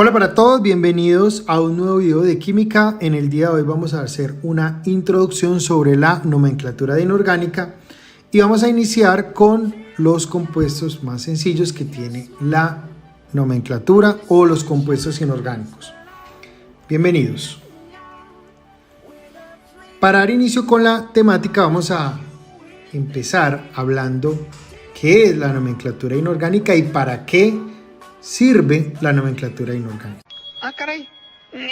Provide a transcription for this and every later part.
Hola para todos, bienvenidos a un nuevo video de química. En el día de hoy vamos a hacer una introducción sobre la nomenclatura de inorgánica y vamos a iniciar con los compuestos más sencillos que tiene la nomenclatura o los compuestos inorgánicos. Bienvenidos. Para dar inicio con la temática vamos a empezar hablando qué es la nomenclatura inorgánica y para qué sirve la nomenclatura inorgánica. Ah, caray,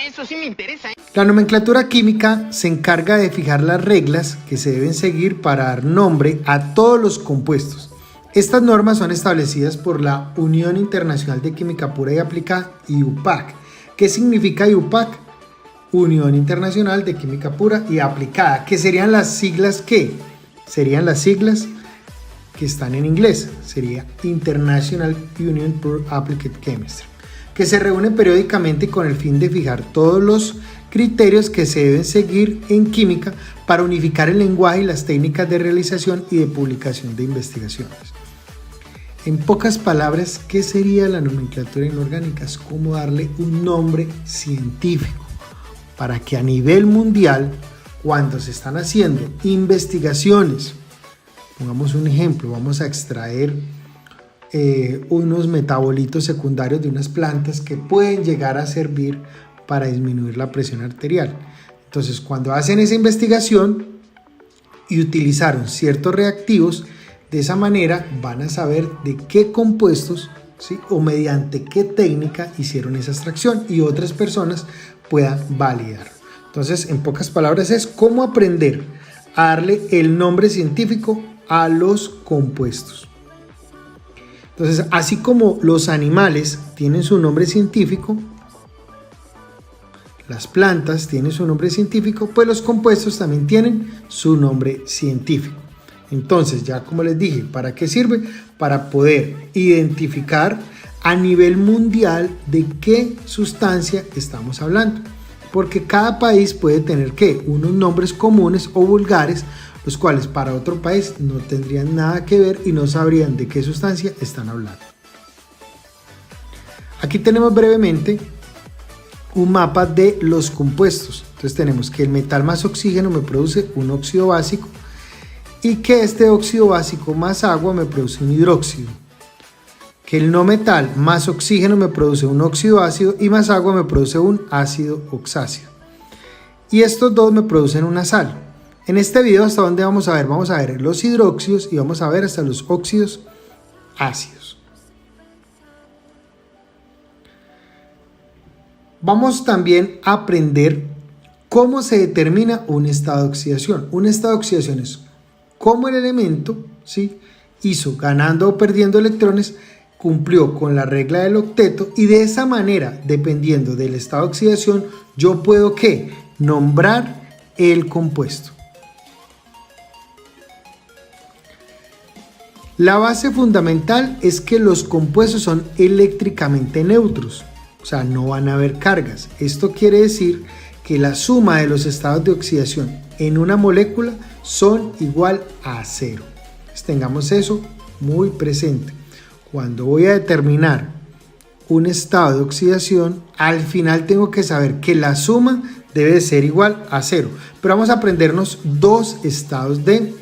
eso sí me interesa. La nomenclatura química se encarga de fijar las reglas que se deben seguir para dar nombre a todos los compuestos. Estas normas son establecidas por la Unión Internacional de Química Pura y Aplicada, IUPAC. ¿Qué significa IUPAC? Unión Internacional de Química Pura y Aplicada. ¿Qué serían las siglas qué? Serían las siglas que están en inglés, sería International Union for Applied Chemistry, que se reúne periódicamente con el fin de fijar todos los criterios que se deben seguir en química para unificar el lenguaje y las técnicas de realización y de publicación de investigaciones. En pocas palabras, ¿qué sería la nomenclatura inorgánica? Es como darle un nombre científico para que a nivel mundial, cuando se están haciendo investigaciones, pongamos un ejemplo, vamos a extraer unos metabolitos secundarios de unas plantas que pueden llegar a servir para disminuir la presión arterial. Entonces, cuando hacen esa investigación y utilizaron ciertos reactivos, de esa manera van a saber de qué compuestos, ¿sí?, o mediante qué técnica hicieron esa extracción y otras personas puedan validar. Entonces, en pocas palabras, es cómo aprender a darle el nombre científico a los compuestos. Entonces, así como los animales tienen su nombre científico, las plantas tienen su nombre científico, pues los compuestos también tienen su nombre científico. Entonces, ya como les dije, ¿para qué sirve? Para poder identificar a nivel mundial de qué sustancia estamos hablando. Porque cada país puede tener unos nombres comunes o vulgares, los cuales para otro país no tendrían nada que ver y no sabrían de qué sustancia están hablando. Aquí tenemos brevemente un mapa de los compuestos. Entonces tenemos que el metal más oxígeno me produce un óxido básico y que este óxido básico más agua me produce un hidróxido. Que el no metal más oxígeno me produce un óxido ácido y más agua me produce un ácido oxácido. Y estos dos me producen una sal. En este video, ¿hasta dónde vamos a ver? Vamos a ver los hidróxidos y vamos a ver hasta los óxidos ácidos. Vamos también a aprender cómo se determina un estado de oxidación. Un estado de oxidación es cómo el elemento, ¿sí?, hizo ganando o perdiendo electrones, cumplió con la regla del octeto y de esa manera, dependiendo del estado de oxidación, yo puedo nombrar el compuesto. La base fundamental es que los compuestos son eléctricamente neutros, o sea, no van a haber cargas. Esto quiere decir que la suma de los estados de oxidación en una molécula son igual a cero. Entonces, tengamos eso muy presente. Cuando voy a determinar un estado de oxidación, al final tengo que saber que la suma debe ser igual a cero. Pero vamos a aprendernos dos estados de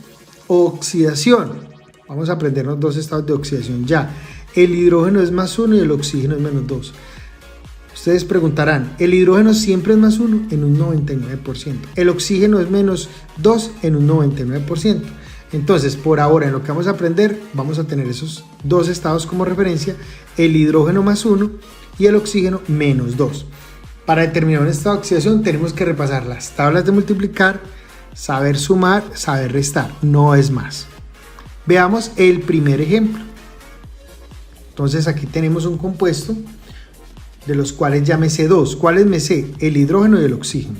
oxidación. Vamos a aprendernos dos estados de oxidación ya. El hidrógeno es más 1 y el oxígeno es menos 2. Ustedes preguntarán, ¿el hidrógeno siempre es más 1? En un 99%. ¿El oxígeno es menos 2? En un 99%. Entonces, por ahora, en lo que vamos a aprender, vamos a tener esos dos estados como referencia, el hidrógeno más 1 y el oxígeno menos 2. Para determinar un estado de oxidación tenemos que repasar las tablas de multiplicar, saber sumar, saber restar, no es más. Veamos el primer ejemplo. Entonces aquí tenemos un compuesto de los cuales ya me sé dos. ¿Cuáles me sé? El hidrógeno y el oxígeno.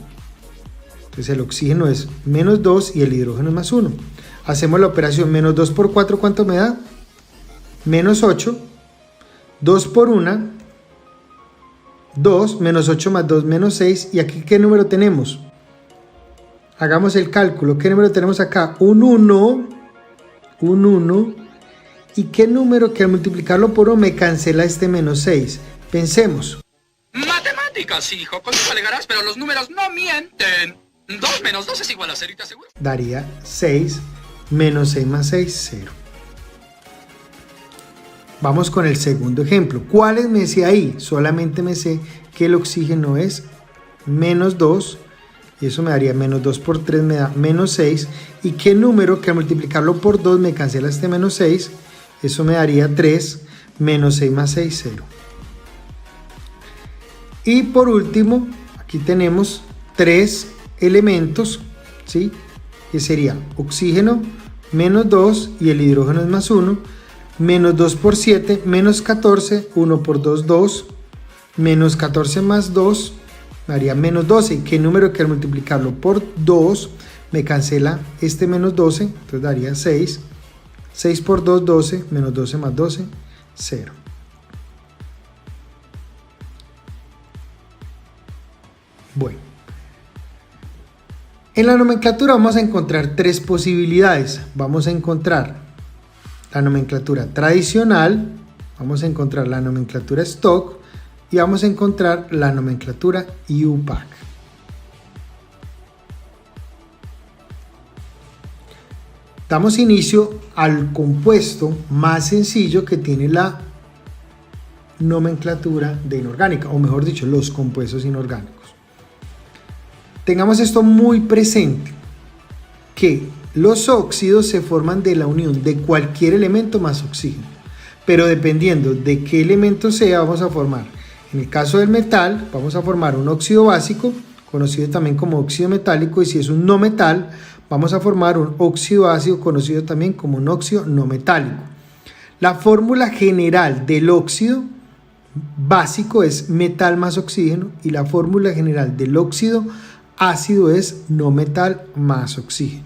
Entonces el oxígeno es menos 2 y el hidrógeno es más 1. Hacemos la operación menos 2 por 4, ¿cuánto me da? Menos 8. 2 por 1, 2, menos 8 más 2, menos 6. ¿Y aquí qué número tenemos? Hagamos el cálculo. ¿Qué número tenemos acá? Un 1. ¿Y qué número que al multiplicarlo por 1 me cancela este menos 6? Pensemos. matemáticas, hijo. Conmigo alegarás, pero los números no mienten. 2 menos 2 es igual a 0, ¿y te aseguro? Daría 6 menos 6 más 6, 0. Vamos con el segundo ejemplo. ¿Cuáles me sé ahí? Solamente me sé que el oxígeno es menos 2. Y eso me daría menos 2 por 3 me da menos 6. ¿Y qué número que al multiplicarlo por 2 me cancela este menos 6? Eso me daría 3 menos 6 más 6, 0. Y por último, aquí tenemos 3 elementos, ¿sí? Que sería oxígeno menos 2 y el hidrógeno es más 1. Menos 2 por 7, menos 14, 1 por 2, 2. Menos 14 más 2 daría menos 12. ¿Qué número que al multiplicarlo por 2 me cancela este menos 12? Entonces daría 6. 6 por 2, 12. Menos 12 más 12, 0. Bueno. En la nomenclatura vamos a encontrar 3 posibilidades. Vamos a encontrar la nomenclatura tradicional, vamos a encontrar la nomenclatura stock y vamos a encontrar la nomenclatura IUPAC. Damos inicio al compuesto más sencillo que tiene la nomenclatura de inorgánica, o mejor dicho, los compuestos inorgánicos. Tengamos esto muy presente, que los óxidos se forman de la unión de cualquier elemento más oxígeno, pero dependiendo de qué elemento sea, vamos a formar, en el caso del metal, vamos a formar un óxido básico, conocido también como óxido metálico, y si es un no metal, vamos a formar un óxido ácido, conocido también como un óxido no metálico. La fórmula general del óxido básico es metal más oxígeno, y la fórmula general del óxido ácido es no metal más oxígeno.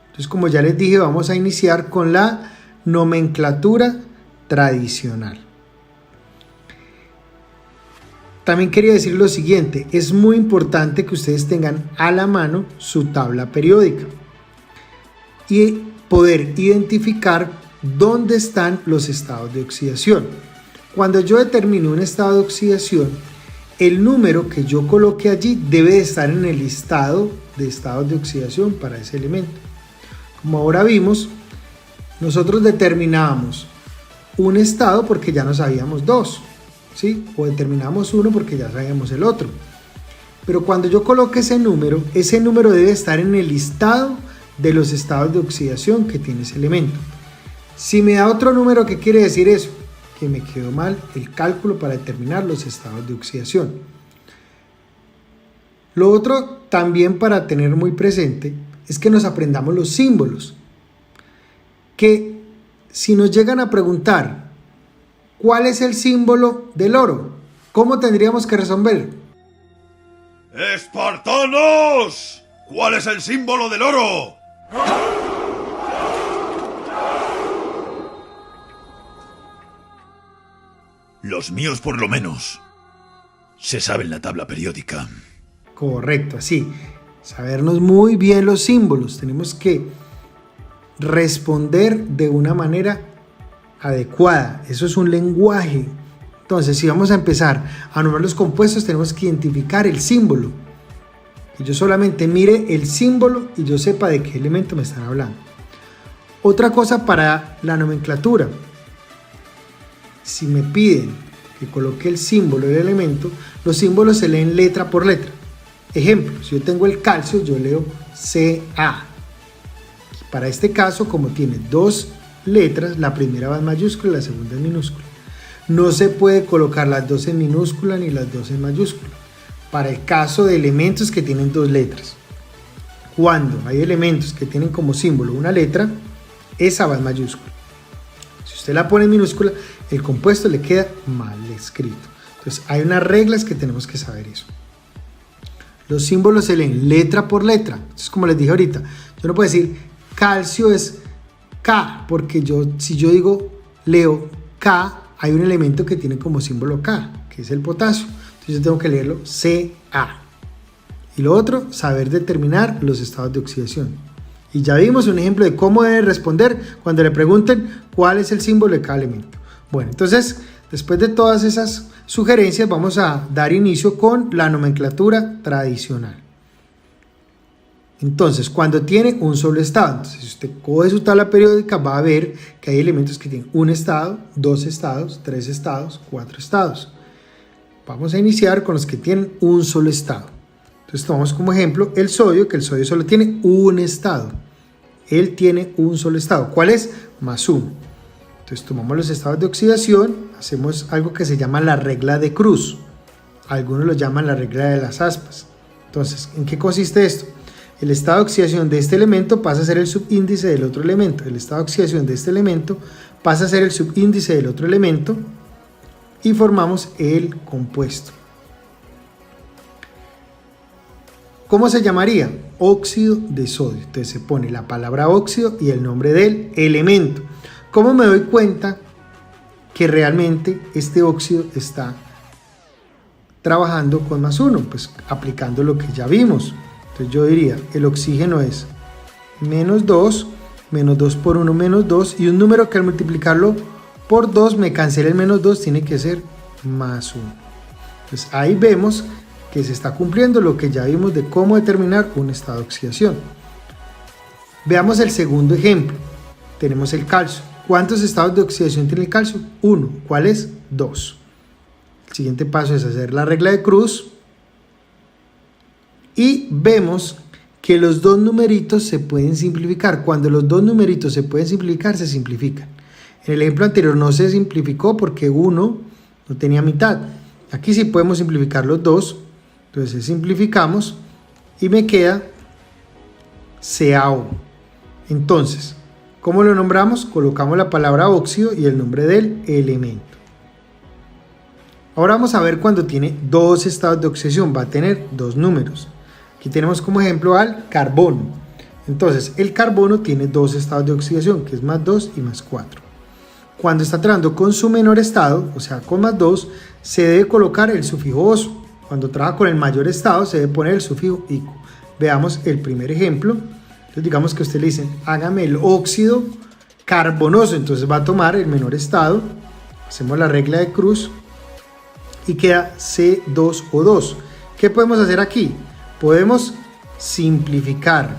Entonces, como ya les dije, vamos a iniciar con la nomenclatura tradicional. También quería decir lo siguiente, es muy importante que ustedes tengan a la mano su tabla periódica y poder identificar dónde están los estados de oxidación. Cuando yo determino un estado de oxidación, el número que yo coloque allí debe de estar en el listado de estados de oxidación para ese elemento. Como ahora vimos, nosotros determinábamos un estado porque ya no sabíamos dos, ¿sí? O determinamos uno porque ya sabíamos el otro. Pero cuando yo coloque ese número debe estar en el listado de los estados de oxidación que tiene ese elemento. Si me da otro número, ¿qué quiere decir eso? Que me quedó mal el cálculo para determinar los estados de oxidación. Lo otro también para tener muy presente es que nos aprendamos los símbolos. Que si nos llegan a preguntar ¿cuál es el símbolo del oro? ¿Cómo tendríamos que resolver? ¡Espartanos! ¿Cuál es el símbolo del oro? Los míos por lo menos se saben la tabla periódica. Correcto, así. Sabernos muy bien los símbolos. Tenemos que responder de una manera adecuada. Eso es un lenguaje. Entonces, si vamos a empezar a nombrar los compuestos, tenemos que identificar el símbolo. Que yo solamente mire el símbolo y yo sepa de qué elemento me están hablando. Otra cosa para la nomenclatura. Si me piden que coloque el símbolo del elemento, los símbolos se leen letra por letra. Ejemplo, si yo tengo el calcio, yo leo Ca. Para este caso, como tiene dos letras, la primera va en mayúscula y la segunda en minúscula. No se puede colocar las dos en minúscula ni las dos en mayúscula. Para el caso de elementos que tienen dos letras. Cuando hay elementos que tienen como símbolo una letra, esa va en mayúscula. Si usted la pone en minúscula, el compuesto le queda mal escrito. Entonces hay unas reglas que tenemos que saber eso. Los símbolos se leen letra por letra. Entonces, como les dije ahorita, yo no puedo decir calcio es K, porque si yo leo K, hay un elemento que tiene como símbolo K, que es el potasio. Entonces yo tengo que leerlo Ca. Y lo otro, saber determinar los estados de oxidación. Y ya vimos un ejemplo de cómo debe responder cuando le pregunten cuál es el símbolo de cada elemento. Bueno, entonces Después de todas esas sugerencias, vamos a dar inicio con la nomenclatura tradicional. Entonces, cuando tiene un solo estado, entonces si usted coge su tabla periódica, va a ver que hay elementos que tienen un estado, 2 estados, 3 estados, 4 estados. Vamos a iniciar con los que tienen un solo estado. Entonces tomamos como ejemplo el sodio, que el sodio solo tiene un estado. Él tiene un solo estado. ¿Cuál es? +1. Entonces tomamos los estados de oxidación, hacemos algo que se llama la regla de Cruz. Algunos lo llaman la regla de las aspas. Entonces, ¿en qué consiste esto? El estado de oxidación de este elemento pasa a ser el subíndice del otro elemento. El estado de oxidación de este elemento pasa a ser el subíndice del otro elemento y formamos el compuesto. ¿Cómo se llamaría? Óxido de sodio. Entonces se pone la palabra óxido y el nombre del elemento. ¿Cómo me doy cuenta que realmente este óxido está trabajando con +1? Pues aplicando lo que ya vimos. Entonces yo diría, el oxígeno es -2, -2 por 1, -2, y un número que al multiplicarlo por 2 me cancela el -2, tiene que ser +1. Entonces ahí vemos que se está cumpliendo lo que ya vimos de cómo determinar un estado de oxidación. Veamos el segundo ejemplo. Tenemos el calcio. ¿Cuántos estados de oxidación tiene el calcio? 1. ¿Cuál es? 2. El siguiente paso es hacer la regla de Cruz. Y vemos que los dos numeritos se pueden simplificar. Cuando los dos numeritos se pueden simplificar, se simplifican. En el ejemplo anterior no se simplificó porque 1 no tenía mitad. Aquí sí podemos simplificar los dos. Entonces simplificamos y me queda CaO. Entonces, ¿cómo lo nombramos? Colocamos la palabra óxido y el nombre del elemento. Ahora vamos a ver cuando tiene dos estados de oxidación. Va a tener dos números. Aquí tenemos como ejemplo al carbono. Entonces, el carbono tiene dos estados de oxidación, que es +2 y +4. Cuando está trabajando con su menor estado, o sea, con +2, se debe colocar el sufijo oso. Cuando trabaja con el mayor estado, se debe poner el sufijo ico. Veamos el primer ejemplo. Entonces, digamos que a usted le dicen, hágame el óxido carbonoso. Entonces va a tomar el menor estado, hacemos la regla de Cruz y queda C2O2. ¿Qué podemos hacer aquí? Podemos simplificar.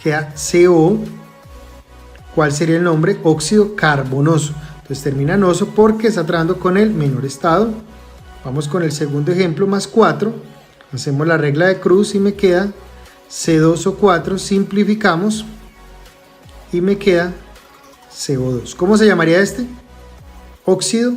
Queda CO. ¿Cuál sería el nombre? Óxido carbonoso. Entonces termina en oso porque está trabajando con el menor estado. Vamos con el segundo ejemplo, +4. Hacemos la regla de Cruz y me queda C2O4. Simplificamos y me queda CO2. ¿Cómo se llamaría este? Óxido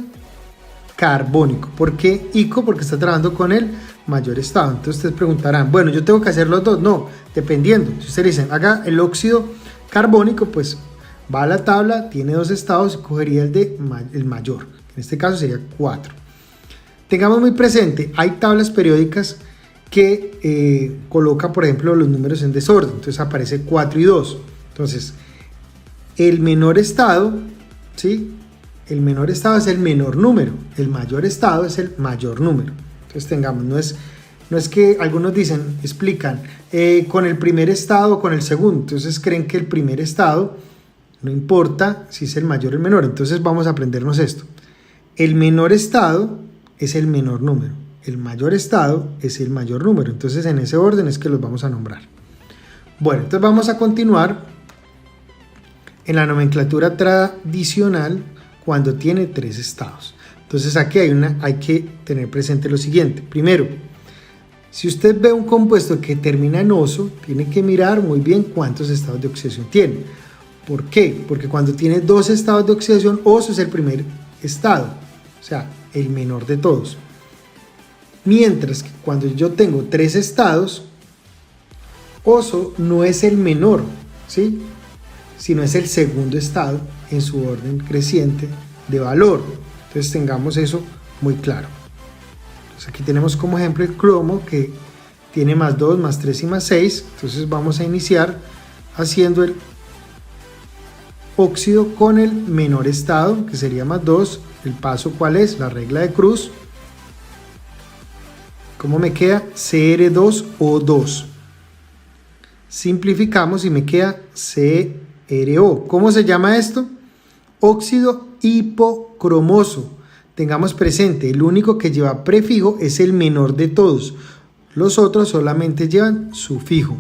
carbónico. ¿Por qué ico? Porque está trabajando con el mayor estado. Entonces ustedes preguntarán, bueno, yo tengo que hacer los dos. No, dependiendo. Si ustedes dicen, haga el óxido carbónico, pues va a la tabla, tiene dos estados y cogería el mayor. En este caso sería 4. Tengamos muy presente, hay tablas periódicas que coloca, por ejemplo, los números en desorden. Entonces aparece 4 y 2. Entonces, el menor estado, ¿sí? El menor estado es el menor número, el mayor estado es el mayor número. Entonces tengamos, no es que algunos dicen, explican, con el primer estado o con el segundo. Entonces creen que el primer estado no importa si es el mayor o el menor. Entonces vamos a aprendernos esto. El menor estado es el menor número, el mayor estado es el mayor número. Entonces en ese orden es que los vamos a nombrar. Bueno, entonces vamos a continuar en la nomenclatura tradicional cuando tiene 3 estados. Entonces aquí hay que tener presente lo siguiente. Primero, si usted ve un compuesto que termina en oso, tiene que mirar muy bien cuántos estados de oxidación tiene. ¿Por qué? Porque cuando tiene 2 estados de oxidación, oso es el primer estado, o sea, el menor de todos. Mientras que cuando yo tengo 3 estados, oso no es el menor, ¿sí? Sino es el segundo estado en su orden creciente de valor. Entonces tengamos eso muy claro. Entonces aquí tenemos como ejemplo el cromo, que tiene +2, +3 y +6. Entonces vamos a iniciar haciendo el óxido con el menor estado, que sería +2. El paso, ¿cuál es? La regla de Cruz. ¿Cómo me queda? Cr2O2. Simplificamos y me queda RO. ¿Cómo se llama esto? Óxido hipocromoso. Tengamos presente, el único que lleva prefijo es el menor de todos. Los otros solamente llevan sufijo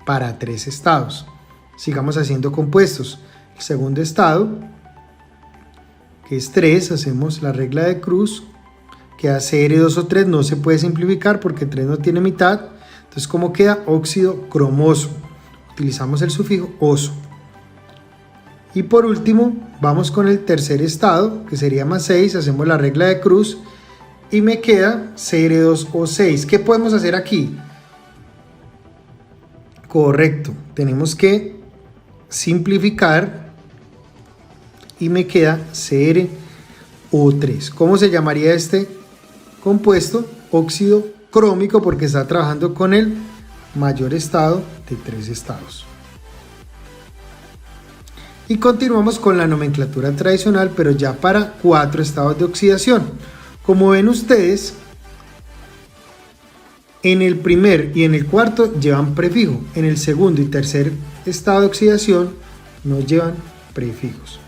para 3 estados. Sigamos haciendo compuestos. El segundo estado, que es 3, hacemos la regla de Cruz. Queda CR2O3, no se puede simplificar porque 3 no tiene mitad. Entonces, ¿cómo queda? Óxido cromoso. Utilizamos el sufijo oso. Y por último, vamos con el tercer estado, que sería más 6, hacemos la regla de Cruz y me queda CR2O6. ¿Qué podemos hacer aquí? Correcto, tenemos que simplificar y me queda CrO3. ¿Cómo se llamaría este compuesto? Óxido crómico, porque está trabajando con el mayor estado de 3 estados. Y continuamos con la nomenclatura tradicional, pero ya para 4 estados de oxidación. Como ven ustedes, en el primer y en el cuarto llevan prefijo. En el segundo y tercer estado de oxidación no llevan prefijos.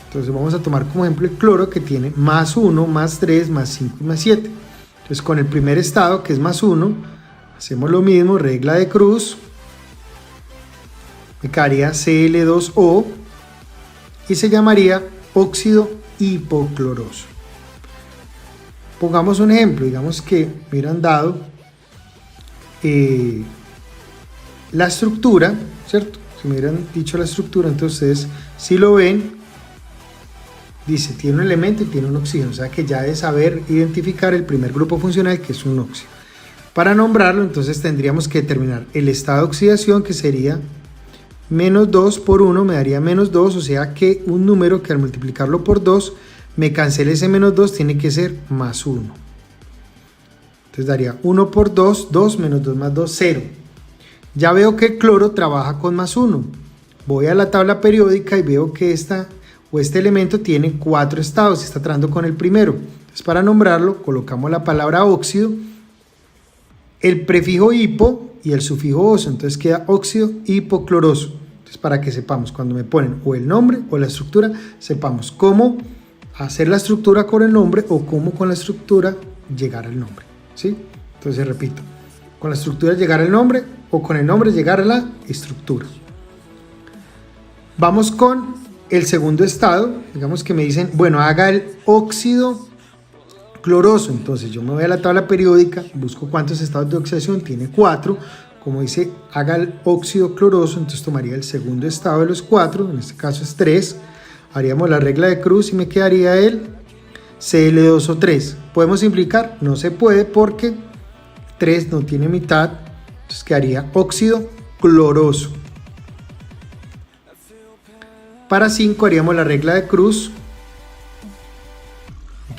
Entonces vamos a tomar como ejemplo el cloro, que tiene más 1, más 3, más 5 y más 7. Entonces con el primer estado, que es más 1, hacemos lo mismo, regla de Cruz. Me quedaría Cl2O. Y se llamaría óxido hipocloroso. Pongamos un ejemplo, digamos que me hubieran dado la estructura, ¿cierto? Si me hubieran dicho la estructura, entonces ustedes, si lo ven, dice, tiene un elemento y tiene un oxígeno, o sea que ya de saber identificar el primer grupo funcional, que es un óxido. Para nombrarlo, entonces tendríamos que determinar el estado de oxidación, que sería menos 2 por 1 me daría menos 2, o sea que un número que al multiplicarlo por 2 me cancele ese menos 2, tiene que ser más 1. Entonces daría 1 por 2, 2 menos 2 más 2, 0. Ya veo que el cloro trabaja con más 1. Voy a la tabla periódica y veo que este elemento tiene 4 estados, está tratando con el primero. Entonces para nombrarlo colocamos la palabra óxido, el prefijo hipo y el sufijo oso, entonces queda óxido hipocloroso. Entonces, para que sepamos, cuando me ponen o el nombre o la estructura, sepamos cómo hacer la estructura con el nombre o cómo con la estructura llegar al nombre, ¿sí? Entonces repito, con la estructura llegar al nombre o con el nombre llegar a la estructura. Vamos con el segundo estado, digamos que me dicen, bueno, haga el óxido cloroso. Entonces yo me voy a la tabla periódica, busco cuántos estados de oxidación, tiene 4, como dice haga el óxido cloroso, entonces tomaría el segundo estado de los 4, en este caso es 3, haríamos la regla de Cruz y me quedaría el Cl2O3. ¿Podemos simplificar? No se puede porque 3 no tiene mitad, entonces quedaría óxido cloroso. Para 5 haríamos la regla de Cruz,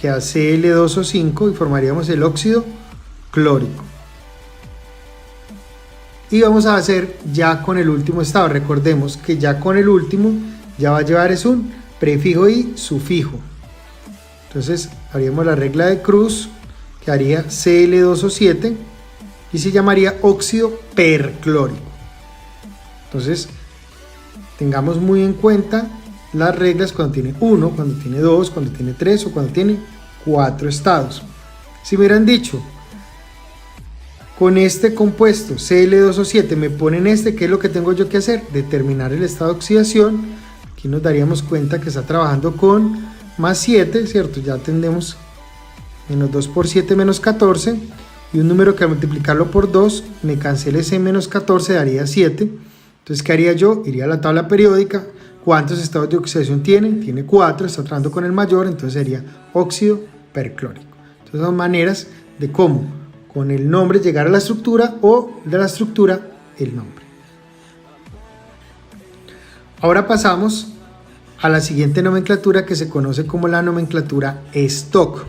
queda Cl2O5 y formaríamos el óxido clórico. Y vamos a hacer ya con el último estado. Recordemos que ya con el último ya va a llevar es un prefijo y sufijo. Entonces haríamos la regla de Cruz, que haría Cl2O7 y se llamaría óxido perclórico. Entonces tengamos muy en cuenta las reglas cuando tiene 1, cuando tiene 2, cuando tiene 3 o cuando tiene 4 estados. Si me hubieran dicho, con este compuesto Cl2O7 me ponen ¿qué es lo que tengo yo que hacer? Determinar el estado de oxidación. Aquí nos daríamos cuenta que está trabajando con más 7, ¿cierto? Ya tendremos menos 2 por 7 menos 14 y un número que al multiplicarlo por 2 me cancele ese menos 14, daría 7. Entonces, ¿qué haría yo? Iría a la tabla periódica. ¿Cuántos estados de oxidación tiene? Tiene 4, está tratando con el mayor, entonces sería óxido perclórico. Entonces son maneras de cómo con el nombre llegar a la estructura o de la estructura el nombre. Ahora pasamos a la siguiente nomenclatura, que se conoce como la nomenclatura Stock.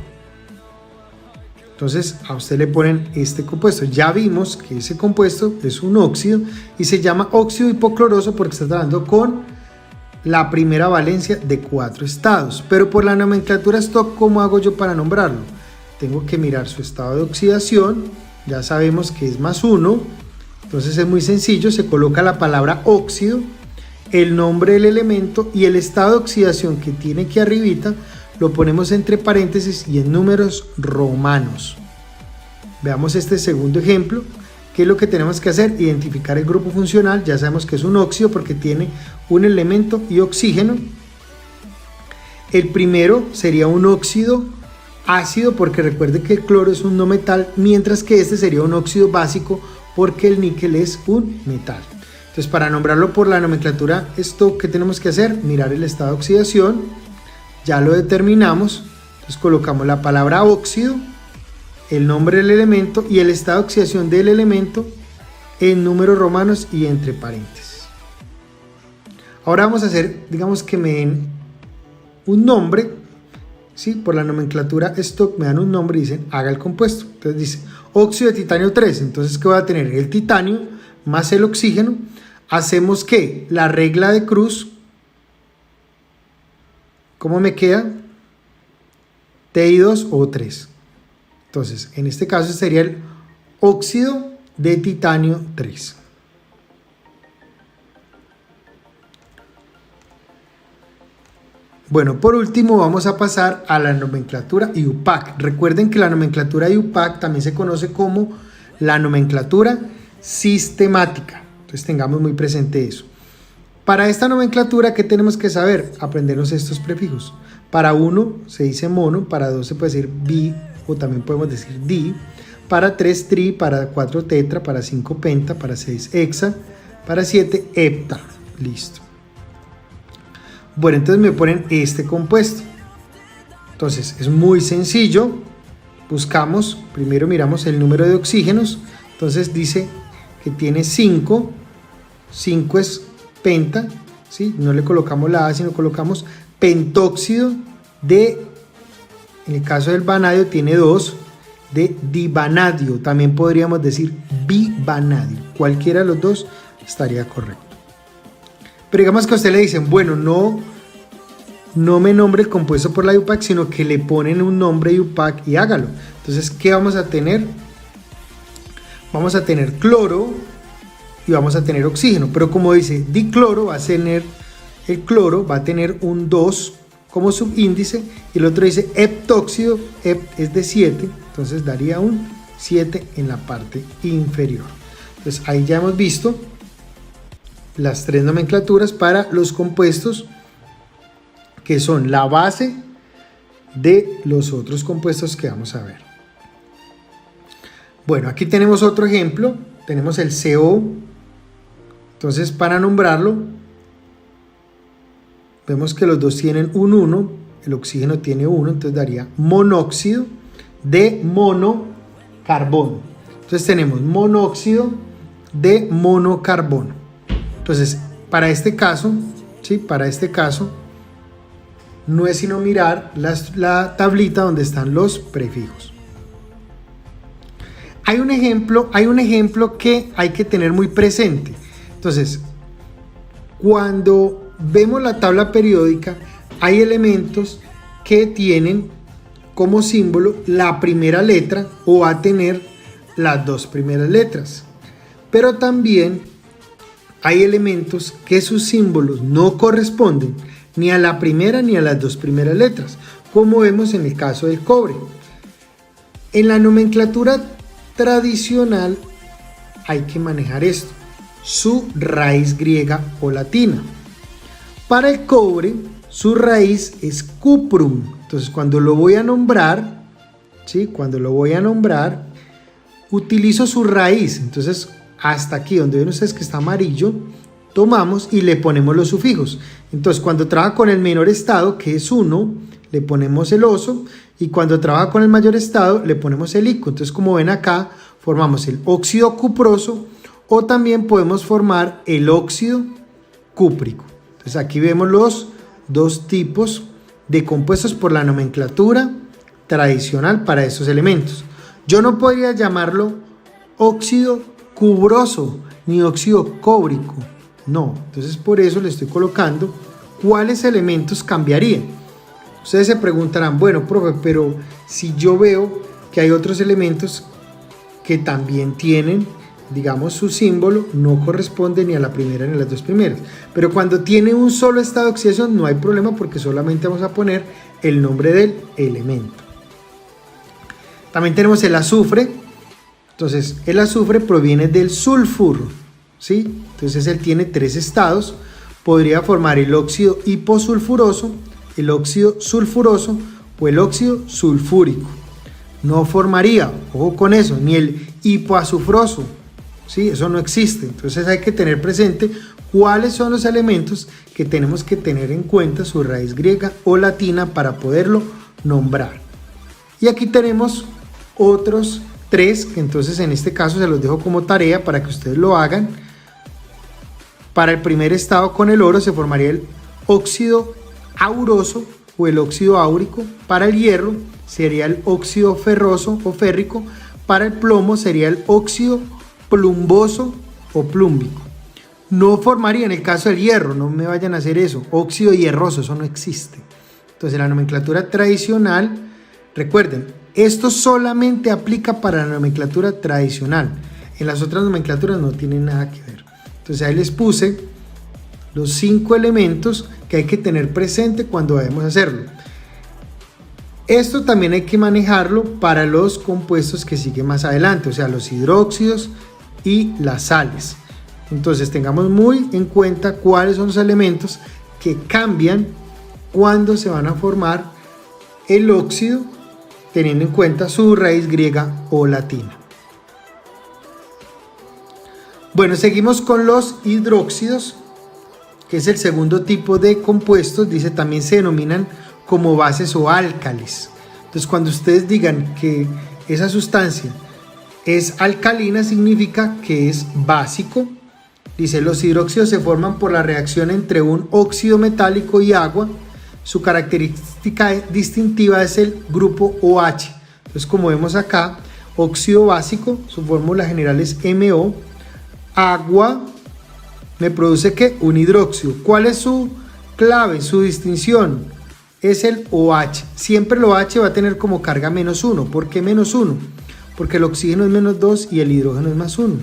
Entonces a usted le ponen este compuesto. Ya vimos que ese compuesto es un óxido y se llama óxido hipocloroso porque está trabajando con la primera valencia de 4 estados. Pero por la nomenclatura Stock, ¿cómo hago yo para nombrarlo? Tengo que mirar su estado de oxidación. Ya sabemos que es más 1. Entonces es muy sencillo, se coloca la palabra óxido el nombre del elemento y el estado de oxidación que tiene aquí arribita lo ponemos entre paréntesis y en números romanos. Veamos este segundo ejemplo. ¿Qué es lo que tenemos que hacer? Identificar el grupo funcional. Ya sabemos que es un óxido porque tiene un elemento y oxígeno. El primero sería un óxido ácido porque recuerde que el cloro es un no metal, mientras que este sería un óxido básico porque el níquel es un metal. Entonces, para nombrarlo por la nomenclatura, esto que tenemos que hacer, mirar el estado de oxidación, ya lo determinamos. Entonces colocamos la palabra óxido, el nombre del elemento y el estado de oxidación del elemento en números romanos y entre paréntesis. Ahora vamos a hacer, digamos que me den un nombre, ¿sí? Por la nomenclatura stock me dan un nombre y dicen haga el compuesto. Entonces dice óxido de titanio 3, entonces ¿qué voy a tener? El titanio más el oxígeno. Hacemos ¿qué? La regla de Cruz. ¿Cómo me queda? Ti2 o 3. Entonces, en este caso sería el óxido de titanio 3. Bueno, por último vamos a pasar a la nomenclatura IUPAC. Recuerden que la nomenclatura IUPAC también se conoce como la nomenclatura sistemática. Entonces tengamos muy presente eso. Para esta nomenclatura, ¿qué tenemos que saber? Aprendernos estos prefijos. Para 1 se dice mono, para 2 se puede decir bi o también podemos decir di, para 3 tri, para 4 tetra, para 5 penta, para 6 hexa, para 7 hepta. Listo. Bueno, entonces me ponen este compuesto. Entonces es muy sencillo. Buscamos, primero miramos el número de oxígenos. Entonces dice que tiene 5. 5 es penta, ¿sí? No le colocamos la A, sino colocamos pentóxido de, en el caso del vanadio tiene 2, de divanadio. También podríamos decir bivanadio. Cualquiera de los dos estaría correcto. Pero digamos que a usted le dicen, bueno, no me nombre el compuesto por la IUPAC, sino que le ponen un nombre IUPAC y hágalo. Entonces, ¿qué vamos a tener? Vamos a tener cloro y vamos a tener oxígeno. Pero como dice dicloro, va a tener el cloro, va a tener un 2 como subíndice, y el otro dice heptóxido, hept es de 7, entonces daría un 7 en la parte inferior. Entonces, ahí ya hemos visto las tres nomenclaturas para los compuestos que son la base de los otros compuestos que vamos a ver. Bueno, aquí tenemos otro ejemplo, tenemos el CO. Entonces, para nombrarlo, vemos que los dos tienen un 1, el oxígeno tiene 1, entonces daría monóxido de monocarbono. Entonces tenemos monóxido de monocarbono. Entonces, para este caso, ¿sí? Para este caso, no es sino mirar la tablita donde están los prefijos. Hay un ejemplo que hay que tener muy presente. Entonces, cuando vemos la tabla periódica, hay elementos que tienen como símbolo la primera letra o va a tener las dos primeras letras. Pero también hay elementos que sus símbolos no corresponden ni a la primera ni a las dos primeras letras, como vemos en el caso del cobre. En la nomenclatura tradicional hay que manejar esto, su raíz griega o latina. Para el cobre, su raíz es cuprum. Entonces, cuando lo voy a nombrar, ¿sí? Cuando lo voy a nombrar, utilizo su raíz. Entonces, hasta aquí donde ven ustedes que está amarillo, tomamos y le ponemos los sufijos. Entonces, cuando trabaja con el menor estado, que es 1, le ponemos el oso, y cuando trabaja con el mayor estado, le ponemos el ico. Entonces, como ven acá, formamos el óxido cuproso, o también podemos formar el óxido cúprico. Entonces, aquí vemos los dos tipos de compuestos por la nomenclatura tradicional para esos elementos. Yo no podría llamarlo óxido cubroso ni óxido cóbrico, no. Entonces, por eso le estoy colocando cuáles elementos cambiarían. Ustedes se preguntarán, bueno, profe, pero si yo veo que hay otros elementos que también tienen digamos, su símbolo no corresponde ni a la primera ni a las dos primeras. Pero cuando tiene un solo estado de oxidación no hay problema porque solamente vamos a poner el nombre del elemento. También tenemos el azufre. Entonces el azufre proviene del sulfuro, ¿sí? Entonces él tiene tres estados. Podría formar el óxido hiposulfuroso, el óxido sulfuroso o el óxido sulfúrico. No formaría, ojo con eso, ni el hipoazufroso, ¿sí? Eso no existe. Entonces hay que tener presente cuáles son los elementos que tenemos que tener en cuenta, su raíz griega o latina, para poderlo nombrar. Y aquí tenemos otros tres, que entonces en este caso se los dejo como tarea para que ustedes lo hagan. Para el primer estado con el oro se formaría el óxido auroso o el óxido áurico. Para el hierro sería el óxido ferroso o férrico. Para el plomo sería el óxido plumboso o plúmbico. No formaría en el caso del hierro, no me vayan a hacer eso, óxido hierroso, eso no existe. Entonces la nomenclatura tradicional, recuerden, esto solamente aplica para la nomenclatura tradicional. En las otras nomenclaturas no tienen nada que ver. Entonces ahí les puse los 5 elementos que hay que tener presente cuando debemos hacerlo. Esto también hay que manejarlo para los compuestos que siguen más adelante, o sea, los hidróxidos y las sales. Entonces tengamos muy en cuenta cuáles son los elementos que cambian cuando se van a formar el óxido, teniendo en cuenta su raíz griega o latina. Bueno, seguimos con los hidróxidos, que es el segundo tipo de compuestos. Dice, también se denominan como bases o álcalis. Entonces, cuando ustedes digan que esa sustancia es alcalina, significa que es básico. Dice, los hidróxidos se forman por la reacción entre un óxido metálico y agua. Su característica distintiva es el grupo OH. Entonces, como vemos acá, óxido básico, su fórmula general es MO. Agua me produce ¿qué? Un hidróxido. ¿Cuál es su clave, su distinción? Es el OH. Siempre el OH va a tener como carga -1. ¿Por qué -1? Porque el oxígeno es -2 y el hidrógeno es +1.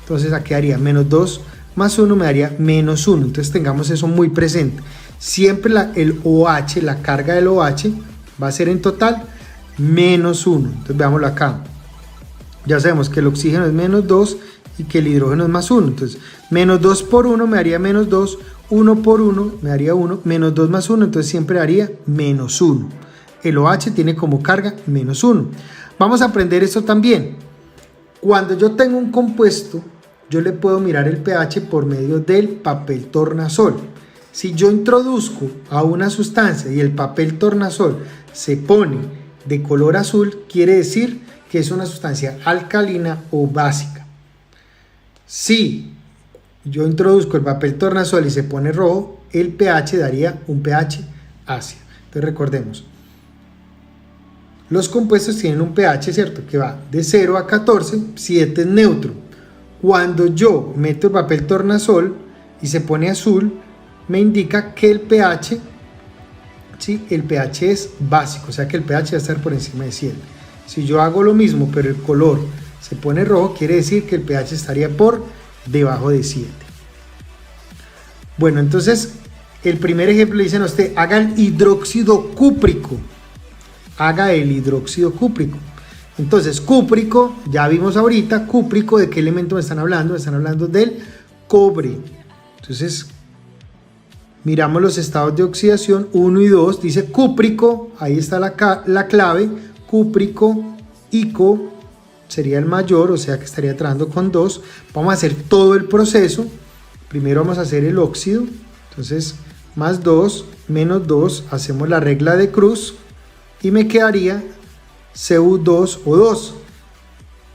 Entonces aquí haría -2 más 1 me daría -1. Entonces tengamos eso muy presente. Siempre el OH, la carga del OH va a ser en total -1. Entonces veámoslo acá. Ya sabemos que el oxígeno es -2 y que el hidrógeno es +1. Entonces -2 por 1 me daría -2. 1 por 1 me daría 1. -2 más 1, entonces siempre daría -1. El OH tiene como carga -1. Vamos a aprender esto también. Cuando yo tengo un compuesto, yo le puedo mirar el pH por medio del papel tornasol. Si yo introduzco a una sustancia y el papel tornasol se pone de color azul, quiere decir que es una sustancia alcalina o básica. Si yo introduzco el papel tornasol y se pone rojo, el pH daría un pH ácido. Entonces recordemos, los compuestos tienen un pH, ¿cierto? Que va de 0 a 14, 7 es neutro. Cuando yo meto el papel tornasol y se pone azul, me indica que el pH, ¿sí? El pH es básico, o sea que el pH va a estar por encima de 7. Si yo hago lo mismo, pero el color se pone rojo, quiere decir que el pH estaría por debajo de 7. Bueno, entonces el primer ejemplo le dicen a usted, haga el hidróxido cúprico. Haga el hidróxido cúprico. Entonces, cúprico, ya vimos ahorita, cúprico, ¿de qué elemento me están hablando? Me están hablando del cobre. Entonces, miramos los estados de oxidación 1 y 2, dice cúprico, ahí está la clave, cúprico, ico, sería el mayor, o sea que estaría trabajando con 2. Vamos a hacer todo el proceso. Primero vamos a hacer el óxido, entonces más 2, menos 2, hacemos la regla de Cruz y me quedaría Cu2O2.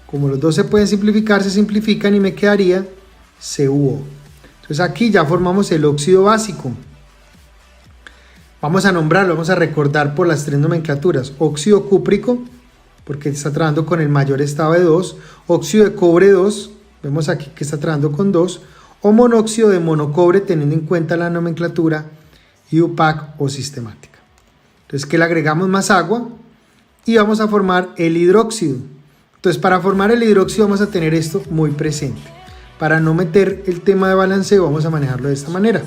Como los dos se pueden simplificar, se simplifican y me quedaría CuO. Entonces aquí ya formamos el óxido básico. Vamos a nombrarlo, vamos a recordar por las tres nomenclaturas. Óxido cúprico, porque está trabajando con el mayor estado de 2. Óxido de cobre 2, vemos aquí que está trabajando con 2. O monóxido de monocobre, teniendo en cuenta la nomenclatura IUPAC o sistemática. Entonces que le agregamos más agua y vamos a formar el hidróxido. Entonces, para formar el hidróxido vamos a tener esto muy presente. Para no meter el tema de balanceo, vamos a manejarlo de esta manera.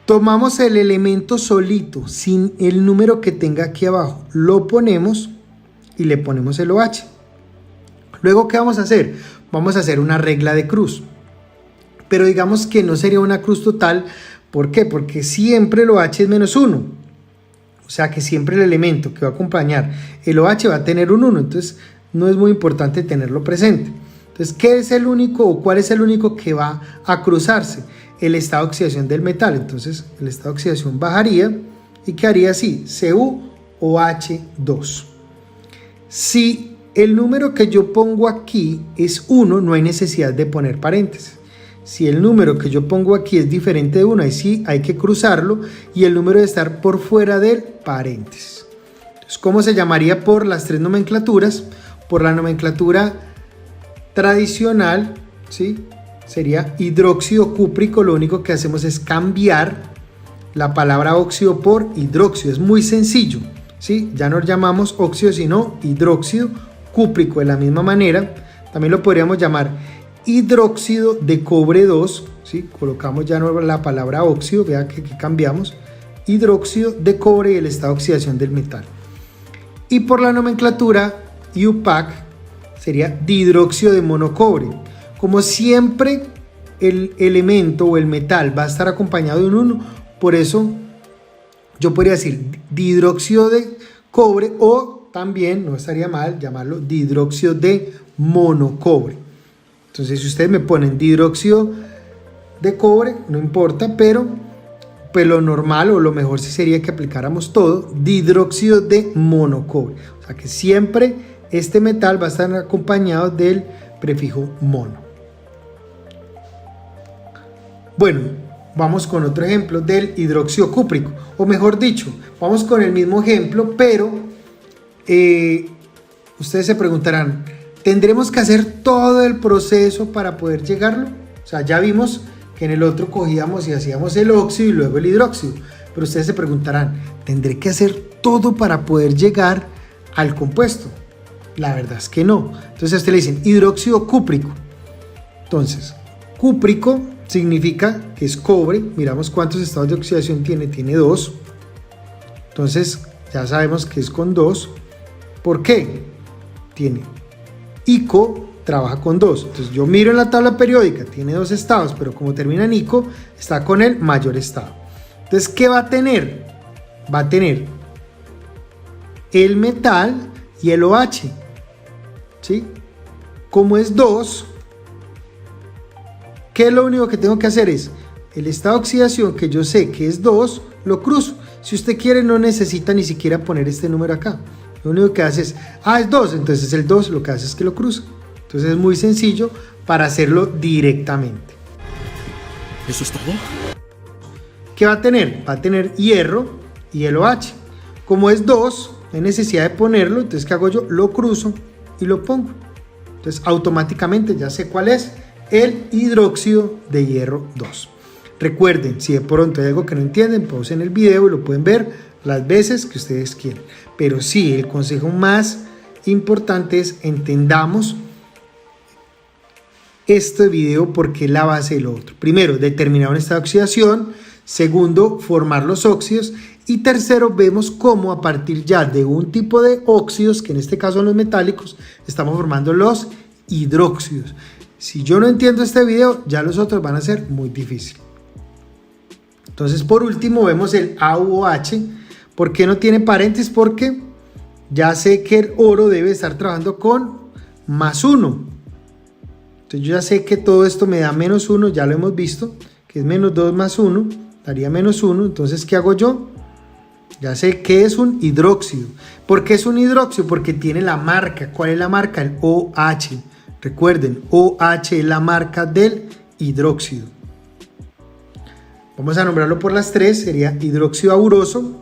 Tomamos el elemento solito, sin el número que tenga aquí abajo, lo ponemos y le ponemos el OH. Luego, ¿qué vamos a hacer? Vamos a hacer una regla de cruz. Pero digamos que no sería una cruz total. ¿Por qué? Porque siempre el OH es menos 1. O sea que siempre el elemento que va a acompañar el OH va a tener un 1. Entonces no es muy importante tenerlo presente. Entonces, ¿qué es el único o cuál es el único que va a cruzarse? El estado de oxidación del metal. Entonces el estado de oxidación bajaría y quedaría así, CuOH2. Si el número que yo pongo aquí es 1, no hay necesidad de poner paréntesis. Si el número que yo pongo aquí es diferente de 1, ahí sí hay que cruzarlo y el número debe estar por fuera del paréntesis. Entonces, ¿cómo se llamaría por las tres nomenclaturas? Por la nomenclatura tradicional, ¿sí? Sería hidróxido cúprico. Lo único que hacemos es cambiar la palabra óxido por hidróxido. Es muy sencillo, ¿sí? Ya no llamamos óxido sino hidróxido cúprico. De la misma manera, también lo podríamos llamar hidróxido de cobre 2, ¿sí? Colocamos ya no la palabra óxido, vea que aquí cambiamos, hidróxido de cobre y el estado de oxidación del metal. Y por la nomenclatura IUPAC sería dihidróxido de monocobre. Como siempre el elemento o el metal va a estar acompañado de un 1, por eso yo podría decir dihidróxido de cobre, o también, no estaría mal llamarlo dihidróxido de monocobre. Entonces, si ustedes me ponen dihidróxido de cobre, no importa, pero pues lo normal o lo mejor sí sería que aplicáramos todo dihidróxido de monocobre. O sea que siempre este metal va a estar acompañado del prefijo mono. Bueno, vamos con otro ejemplo del hidróxido cúprico, o mejor dicho, vamos con el mismo ejemplo, pero ustedes se preguntarán, ¿tendremos que hacer todo el proceso para poder llegarlo? O sea, ya vimos que en el otro cogíamos y hacíamos el óxido y luego el hidróxido. Pero ustedes se preguntarán, ¿tendré que hacer todo para poder llegar al compuesto? La verdad es que no. Entonces a usted le dicen hidróxido cúprico. Entonces, cúprico significa que es cobre. Miramos cuántos estados de oxidación tiene. Tiene 2. Entonces ya sabemos que es con 2. ¿Por qué? Tiene ICO, trabaja con 2. Entonces yo miro en la tabla periódica, tiene 2 estados, pero como termina en ICO, está con el mayor estado. Entonces, ¿qué va a tener? Va a tener el metal y el OH, ¿sí? Como es 2, ¿qué es lo único que tengo que hacer? Es el estado de oxidación, que yo sé que es 2, lo cruzo. Si usted quiere, no necesita ni siquiera poner este número acá. Lo único que hace es, es 2, entonces el 2 lo que hace es que lo cruza. Entonces es muy sencillo para hacerlo directamente. ¿Eso es todo? ¿Qué va a tener? Va a tener hierro y el OH. Como es 2, no hay necesidad de ponerlo, entonces ¿qué hago yo? Lo cruzo y lo pongo. Entonces automáticamente ya sé cuál es el hidróxido de hierro 2. Recuerden, si de pronto hay algo que no entienden, pausen el video y lo pueden ver las veces que ustedes quieran. Pero sí, el consejo más importante es entendamos este video porque es la base de lo otro. Primero, determinar un estado de oxidación. Segundo, formar los óxidos. Y tercero, vemos cómo a partir ya de un tipo de óxidos, que en este caso son los metálicos, estamos formando los hidróxidos. Si yo no entiendo este video, ya los otros van a ser muy difíciles. Entonces, por último, vemos el AuOH. ¿Por qué no tiene paréntesis? Porque ya sé que el oro debe estar trabajando con más 1. Entonces yo ya sé que todo esto me da menos 1, ya lo hemos visto, que es menos 2 más 1, daría menos 1. Entonces, ¿qué hago yo? Ya sé que es un hidróxido. ¿Por qué es un hidróxido? Porque tiene la marca. ¿Cuál es la marca? El OH. Recuerden, OH es la marca del hidróxido. Vamos a nombrarlo por las tres. Sería hidróxido auroso.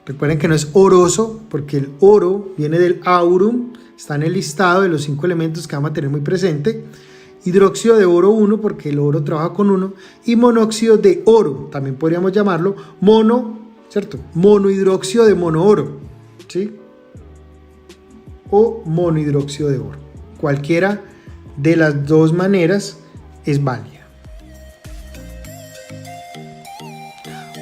Recuerden que no es oroso, porque el oro viene del aurum, está en el listado de los 5 elementos que vamos a tener muy presente. Hidróxido de oro 1, porque el oro trabaja con 1. Y monóxido de oro, también podríamos llamarlo mono, ¿cierto? Monohidróxido de monooro, ¿sí? o monohidróxido de boro. Cualquiera de las dos maneras es válida.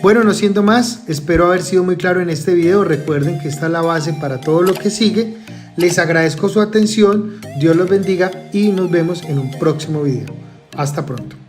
Bueno, no siendo más, espero haber sido muy claro en este video. Recuerden que esta es la base para todo lo que sigue. Les agradezco su atención, Dios los bendiga y nos vemos en un próximo video. Hasta pronto.